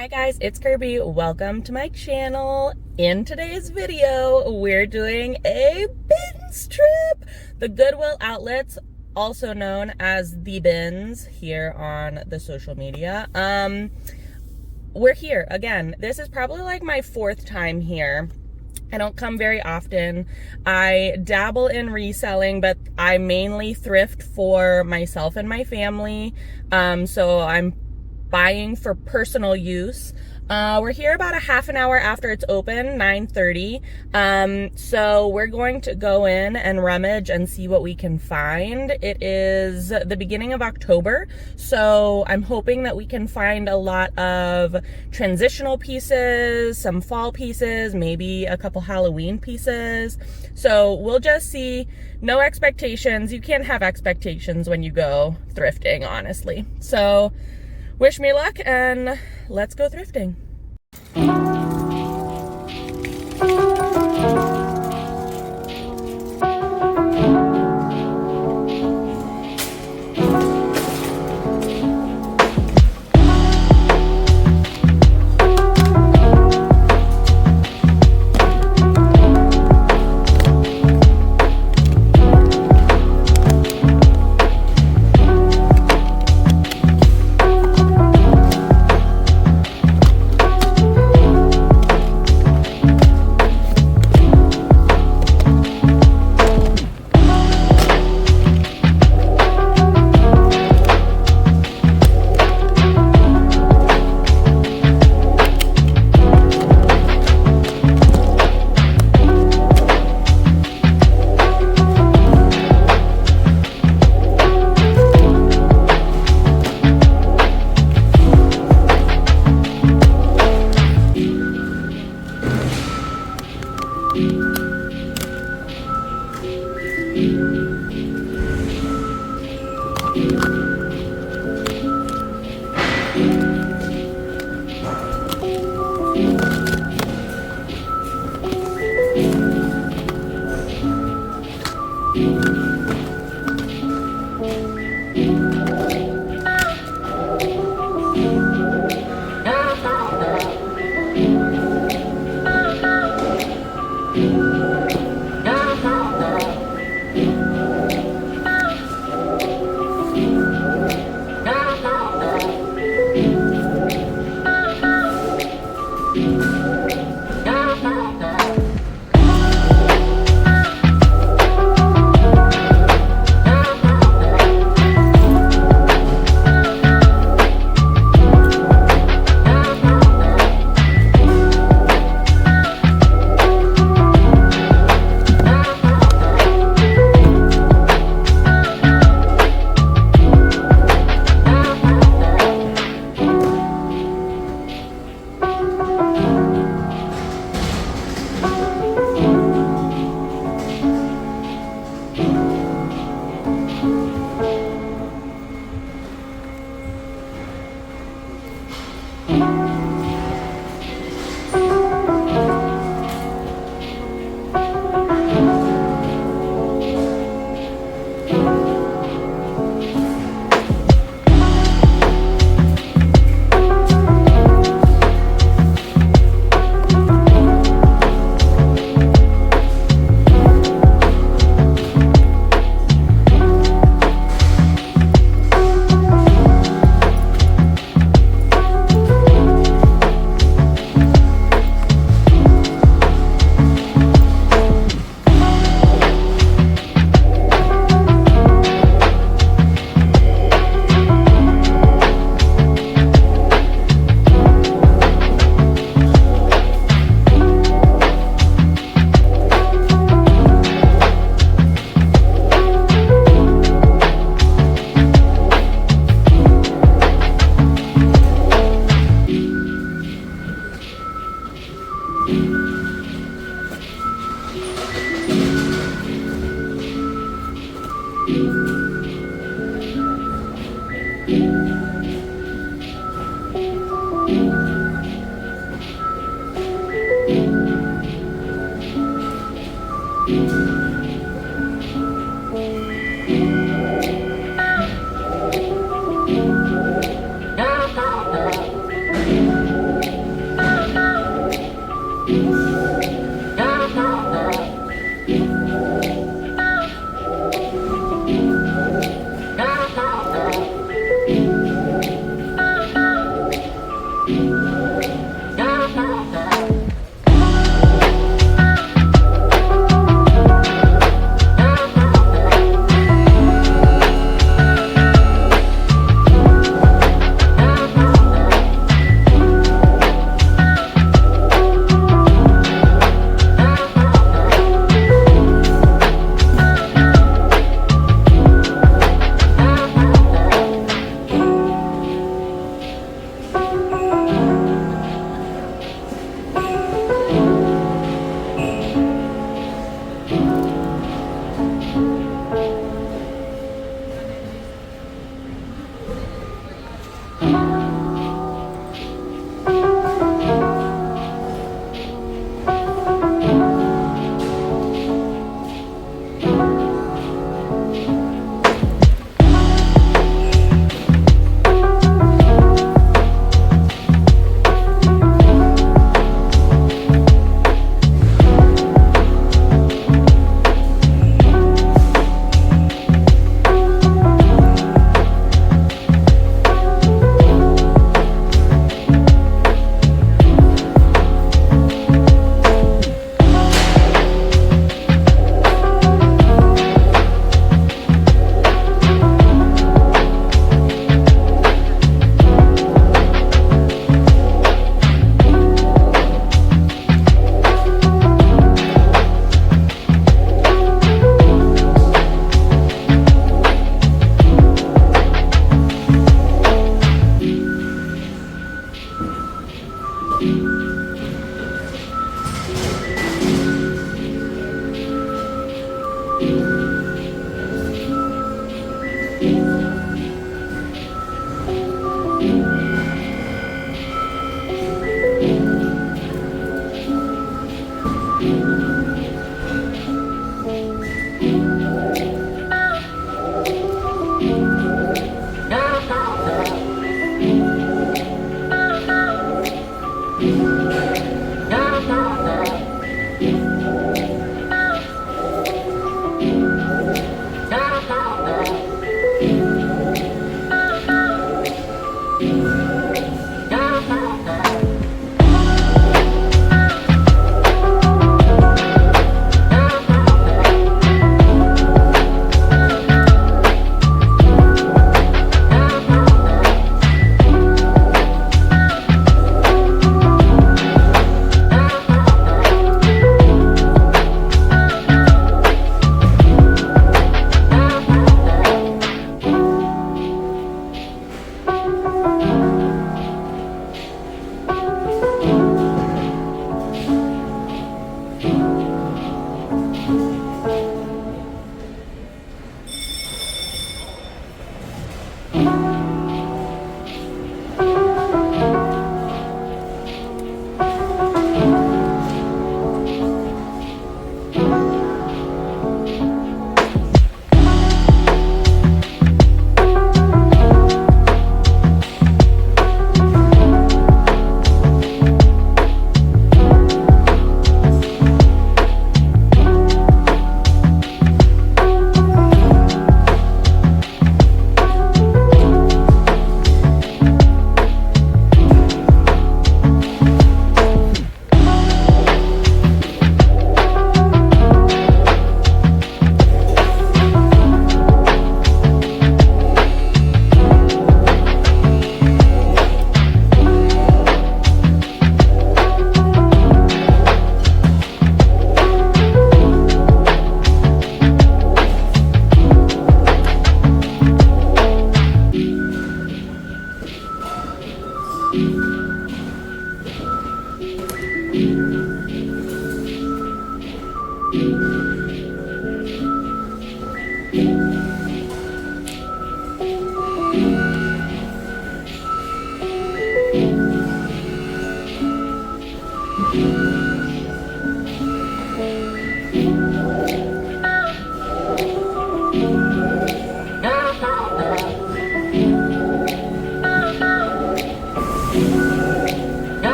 Hi guys, it's Kirby. Welcome to my channel. In today's video, we're doing a bins trip. The Goodwill outlets, also known as the bins here on the social media. We're here again. This is probably like my fourth time here. I don't come very often. I dabble in reselling, but I mainly thrift for myself and my family. So I'm buying for personal use. We're here about a half an hour after it's open, 9:30. So we're going to go in and rummage and see what we can find. It is the beginning of October, so I'm hoping that we can find a lot of transitional pieces, some fall pieces, maybe a couple Halloween pieces. So we'll just see. No expectations. You can't have expectations when you go thrifting, honestly. So wish me luck and let's go thrifting.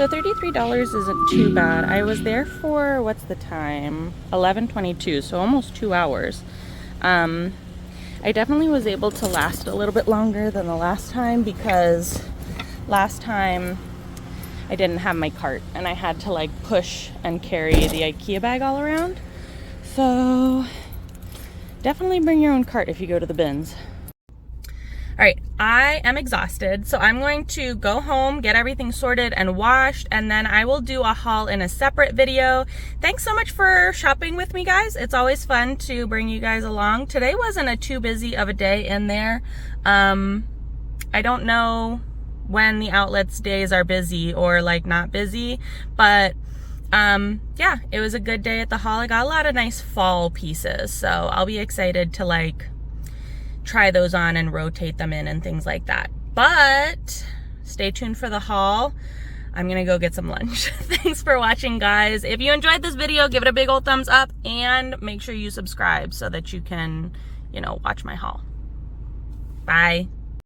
So $33 isn't too bad. I was there for, what's the time? 11:22, so almost 2 hours. I definitely was able to last a little bit longer than the last time, because last time I didn't have my cart and I had to like push and carry the IKEA bag all around. So Definitely bring your own cart if you go to the bins. All right, I am exhausted, so I'm going to go home, get everything sorted and washed, and then I will do a haul in a separate video. Thanks so much for shopping with me, guys. It's always fun to bring you guys along. Today wasn't a too busy of a day in there. I don't know when the outlets days are busy or like not busy, but yeah, it was a good day at the haul. I got a lot of nice fall pieces, so I'll be excited to like try those on and rotate them in and things like that. But stay tuned for the haul. I'm gonna go get some lunch. Thanks for watching, guys. If you enjoyed this video, give it a big old thumbs up and make sure you subscribe so that you can, you know, watch my haul. Bye.